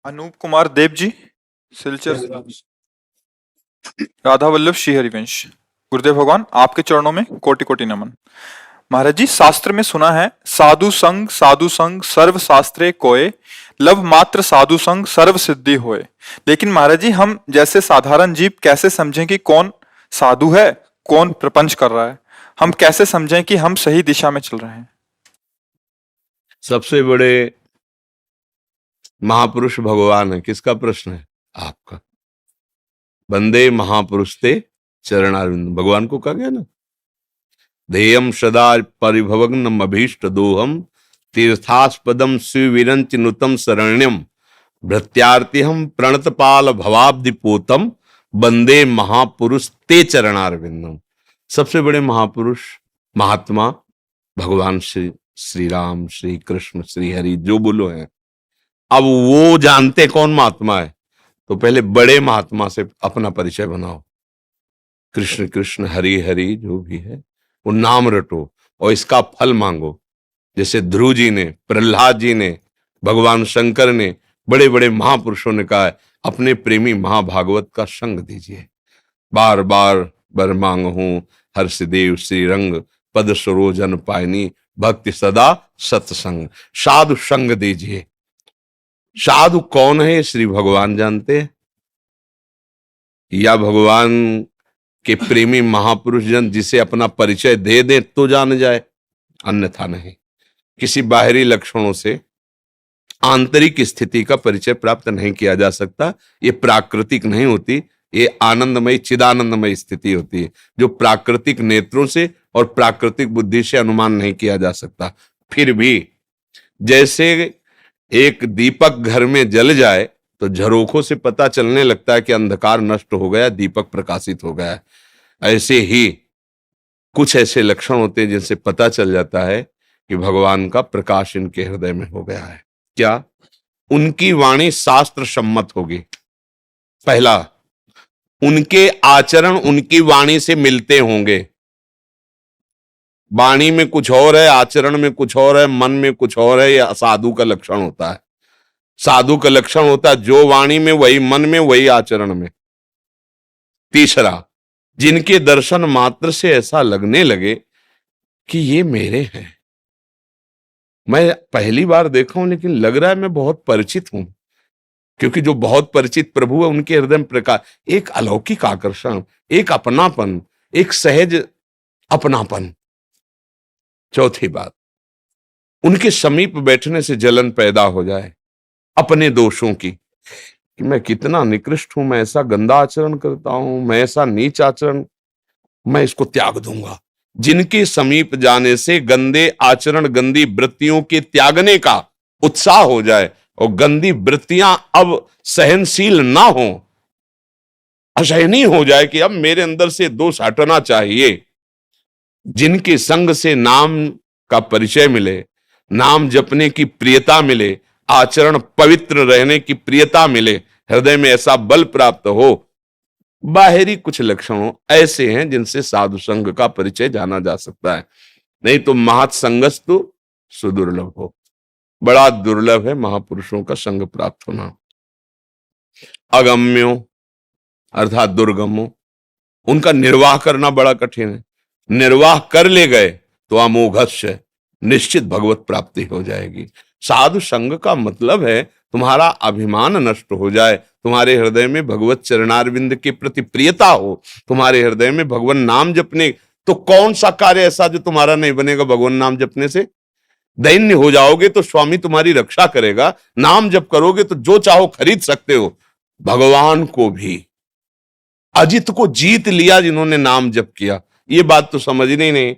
अनूप कुमार देव जी, सिलचर। राधा वल्लभ श्री हरिवंश। गुरुदेव भगवान, आपके चरणों में कोटि कोटि नमन। महाराज जी, शास्त्र में सुना है, साधु संग सर्व शास्त्रे कोय, लव मात्र साधु संग सर्व सिद्धि होए। लेकिन महाराज जी, हम जैसे साधारण जीव कैसे समझें कि कौन साधु है, कौन प्रपंच कर रहा है? हम कैसे समझें कि हम सही दिशा में चल रहे हैं? सबसे बड़े महापुरुष भगवान है। किसका प्रश्न है? आपका। वंदे महापुरुष ते चरणारविंद, भगवान को कहा गया ना। ध्येयम सदा परिभवग्नम अभीष्ट दोहम, तीर्थास्पदम शिविरंच नुतम शरण्यम, भृत्यार्तिहम प्रणतपाल भवाब्दिपोतम, वंदे महापुरुष ते चरणारविंदम। सबसे बड़े महापुरुष महात्मा भगवान श्री राम, श्री कृष्ण, श्री हरि, जो बोलो हैं। अब वो जानते कौन महात्मा है, तो पहले बड़े महात्मा से अपना परिचय बनाओ। कृष्ण कृष्ण, हरि हरि, जो भी है वो नाम रटो और इसका फल मांगो। जैसे ध्रुव जी ने, प्रहलाद जी ने, भगवान शंकर ने, बड़े बड़े महापुरुषों ने कहा है, अपने प्रेमी महाभागवत का संग दीजिए। बार बार बर मांग हूं हर्षदेव श्री रंग, पद सरोजन पायनी, भक्ति सदा सत्संग। साधु संग दीजिए। साधु कौन है, श्री भगवान जानते हैं, या भगवान के प्रेमी महापुरुष जन जिसे अपना परिचय दे दे तो जान जाए, अन्यथा नहीं। किसी बाहरी लक्षणों से आंतरिक स्थिति का परिचय प्राप्त नहीं किया जा सकता। ये प्राकृतिक नहीं होती, ये आनंदमयी चिदानंदमयी स्थिति होती है, जो प्राकृतिक नेत्रों से और प्राकृतिक बुद्धि से अनुमान नहीं किया जा सकता। फिर भी जैसे एक दीपक घर में जल जाए तो झरोखों से पता चलने लगता है कि अंधकार नष्ट हो गया, दीपक प्रकाशित हो गया है। ऐसे ही कुछ ऐसे लक्षण होते हैं जिनसे पता चल जाता है कि भगवान का प्रकाश इनके हृदय में हो गया है। क्या? उनकी वाणी शास्त्र सम्मत होगी। पहला, उनके आचरण उनकी वाणी से मिलते होंगे। वाणी में कुछ और है, आचरण में कुछ और है, मन में कुछ और है, यह साधु का लक्षण होता है। साधु का लक्षण होता है जो वाणी में वही मन में वही आचरण में। तीसरा, जिनके दर्शन मात्र से ऐसा लगने लगे कि ये मेरे हैं, मैं पहली बार देखा हूं लेकिन लग रहा है मैं बहुत परिचित हूं। क्योंकि जो बहुत परिचित प्रभु है उनके हृदय में प्रकाश, एक अलौकिक आकर्षण, एक अपनापन, एक सहज अपनापन। चौथी बात, उनके समीप बैठने से जलन पैदा हो जाए अपने दोषों की, कि मैं कितना निकृष्ट हूं, मैं ऐसा गंदा आचरण करता हूं, मैं ऐसा नीच आचरण, मैं इसको त्याग दूंगा। जिनके समीप जाने से गंदे आचरण, गंदी वृत्तियों के त्यागने का उत्साह हो जाए और गंदी वृत्तियां अब सहनशील ना हो, असहनीय हो जाए कि अब मेरे अंदर से दोष हटना चाहिए। जिनके संग से नाम का परिचय मिले, नाम जपने की प्रियता मिले, आचरण पवित्र रहने की प्रियता मिले, हृदय में ऐसा बल प्राप्त हो। बाहरी कुछ लक्षणों ऐसे हैं जिनसे साधु संघ का परिचय जाना जा सकता है, नहीं तो महत् संगस्तु सुदुर्लभ हो। बड़ा दुर्लभ है महापुरुषों का संग प्राप्त होना। अगम्यो अर्थात दुर्गमो, उनका निर्वाह करना बड़ा कठिन है। निर्वाह कर ले गए तो अमोघस्य, निश्चित भगवत प्राप्ति हो जाएगी। साधु संग का मतलब है तुम्हारा अभिमान नष्ट हो जाए, तुम्हारे हृदय में भगवत चरणारविंद के प्रति प्रियता हो, तुम्हारे हृदय में भगवान नाम जपने। तो कौन सा कार्य ऐसा जो तुम्हारा नहीं बनेगा भगवान नाम जपने से? दैन्य हो जाओगे तो स्वामी तुम्हारी रक्षा करेगा, नाम जप करोगे तो जो चाहो खरीद सकते हो। भगवान को भी, अजित को जीत लिया जिन्होंने नाम जप किया। ये बात तो समझनी नहीं।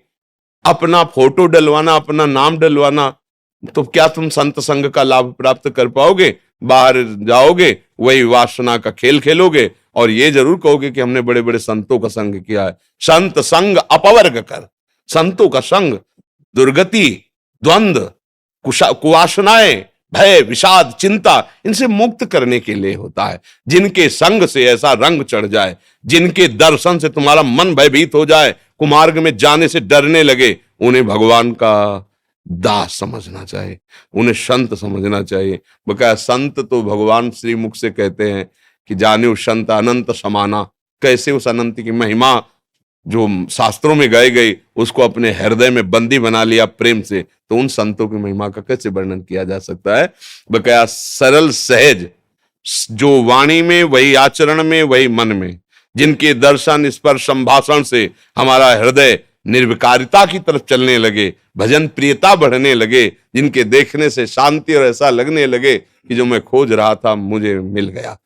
अपना फोटो डलवाना, अपना नाम डलवाना, तो क्या तुम संत संग का लाभ प्राप्त कर पाओगे? बाहर जाओगे वही वासना का खेल खेलोगे और ये जरूर कहोगे कि हमने बड़े बड़े संतों का संग किया है। संत संग अपवर्ग कर, संतों का संग दुर्गति, द्वंद्व, कुवासनाएं, भय, विषाद, चिंता, इनसे मुक्त करने के लिए होता है। जिनके संग से ऐसा रंग चढ़ जाए, जिनके दर्शन से तुम्हारा मन भयभीत हो जाए, कुमार्ग में जाने से डरने लगे, उन्हें भगवान का दास समझना चाहिए, उन्हें संत समझना चाहिए। बकाया संत तो भगवान श्री मुख से कहते हैं कि जाने संत अनंत समाना। कैसे उस अनंत की महिमा जो शास्त्रों में गाई गई उसको अपने हृदय में बंदी बना लिया प्रेम से, तो उन संतों की महिमा का कैसे वर्णन किया जा सकता है। बकाया सरल सहज, जो वाणी में वही आचरण में वही मन में, जिनके दर्शन स्पर्श संभाषण से हमारा हृदय निर्विकारिता की तरफ चलने लगे, भजन प्रियता बढ़ने लगे, जिनके देखने से शांति और ऐसा लगने लगे कि जो मैं खोज रहा था मुझे मिल गया,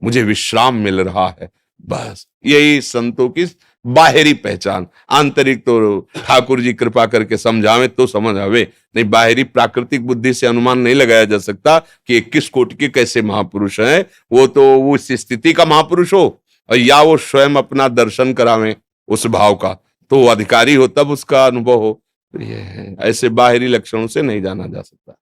मुझे विश्राम मिल रहा है। बस यही संतों की बाहरी पहचान। आंतरिक तो ठाकुर जी कृपा करके समझावे तो समझ आवे, नहीं बाहरी प्राकृतिक बुद्धि से अनुमान नहीं लगाया जा सकता कि 21 कोटि के कैसे महापुरुष हैं। वो तो उस स्थिति का महापुरुष हो और या वो स्वयं अपना दर्शन करावे उस भाव का, तो वो अधिकारी हो तब उसका अनुभव हो। तो ये है, ऐसे बाहरी लक्षणों से नहीं जाना जा सकता।